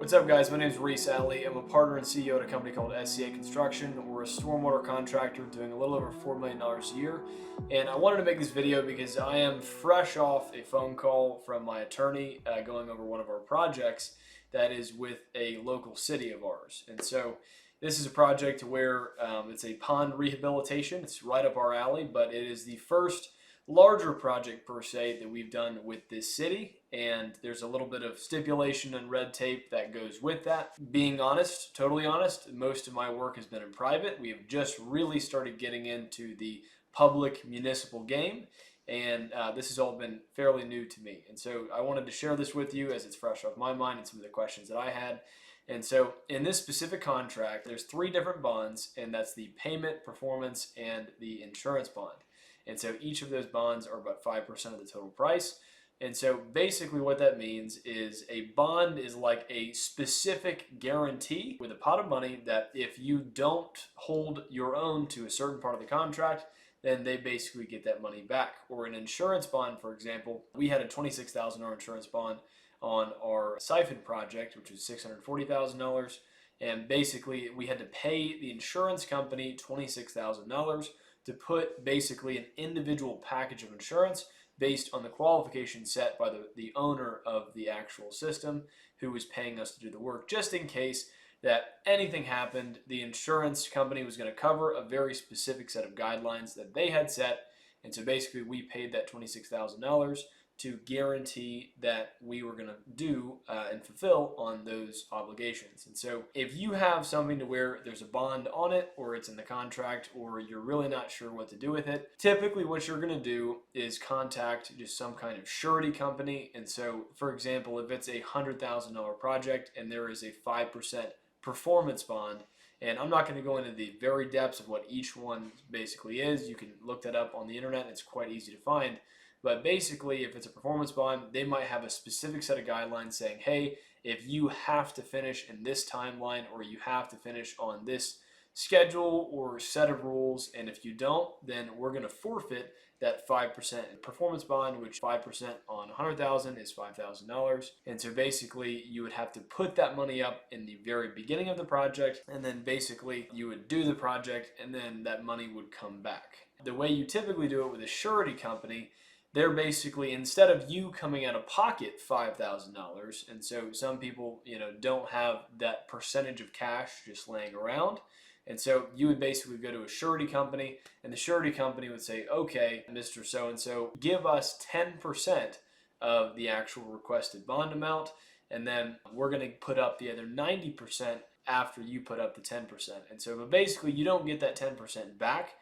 What's up, guys? My name is Reese Alley. I'm a partner and CEO at a company called SCA Construction. We're a stormwater contractor doing a little over $4 million a year. And I wanted to make this video because I am fresh off a phone call from my attorney going over one of our projects that is with a local city of ours. And so this is a project where it's a pond rehabilitation. It's right up our alley, but it is the first larger project per se that we've done with this city, and there's a little bit of stipulation and red tape that goes with that. Being honest, totally honest, most of my work has been in private. We have just really started getting into the public municipal game, and this has all been fairly new to me, and so I wanted to share this with you as it's fresh off my mind and some of the questions that I had. And so in this specific contract, there's three different bonds, and that's the payment, performance, and the insurance bond. And so each of those bonds are about 5% of the total price. And so basically what that means is a bond is like a specific guarantee with a pot of money that if you don't hold your own to a certain part of the contract, then they basically get that money back. Or an insurance bond, for example, we had a $26,000 insurance bond on our siphon project, which was $640,000. And basically we had to pay the insurance company $26,000 to put basically an individual package of insurance based on the qualification set by the owner of the actual system who was paying us to do the work, just in case that anything happened. The insurance company was going to cover a very specific set of guidelines that they had set, and so basically we paid that $26,000 to guarantee that we were going to do and fulfill on those obligations. And so if you have something to where there's a bond on it, or it's in the contract, or you're really not sure what to do with it, typically what you're going to do is contact just some kind of surety company. And so, for example, if it's a $100,000 project and there is a 5% performance bond, and I'm not going to go into the very depths of what each one basically is. You can look that up on the internet. It's quite easy to find. But basically, if it's a performance bond, they might have a specific set of guidelines saying, hey, if you have to finish in this timeline, or you have to finish on this schedule or set of rules, and if you don't, then we're going to forfeit that 5% performance bond, which 5% on 100,000 is $5,000. And so basically you would have to put that money up in the very beginning of the project, and then basically you would do the project, and then that money would come back. The way you typically do it with a surety company, they're basically, instead of you coming out of pocket $5,000, and so some people, don't have that percentage of cash just laying around, and so you would basically go to a surety company, and the surety company would say, okay, Mr. So-and-so, give us 10% of the actual requested bond amount, and then we're going to put up the other 90% after you put up the 10%. And so, but basically you don't get that 10% back.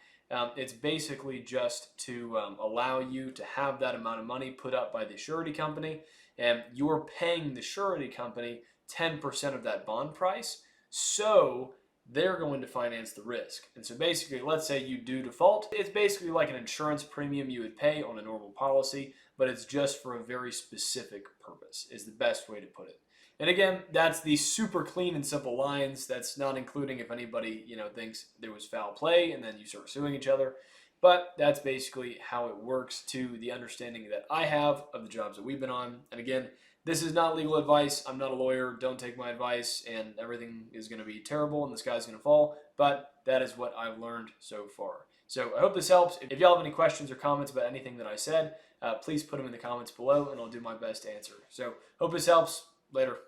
It's basically just to allow you to have that amount of money put up by the surety company, and you're paying the surety company 10% of that bond price, so they're going to finance the risk. And so basically, let's say you do default, it's basically like an insurance premium you would pay on a normal policy, but it's just for a very specific purpose, is the best way to put it. And again, that's the super clean and simple lines. That's not including if anybody, thinks there was foul play and then you start suing each other. But that's basically how it works, to the understanding that I have of the jobs that we've been on. And again, this is not legal advice. I'm not a lawyer. Don't take my advice and everything is going to be terrible and the sky's going to fall. But that is what I've learned so far. So I hope this helps. If y'all have any questions or comments about anything that I said, please put them in the comments below and I'll do my best to answer. So hope this helps. Later.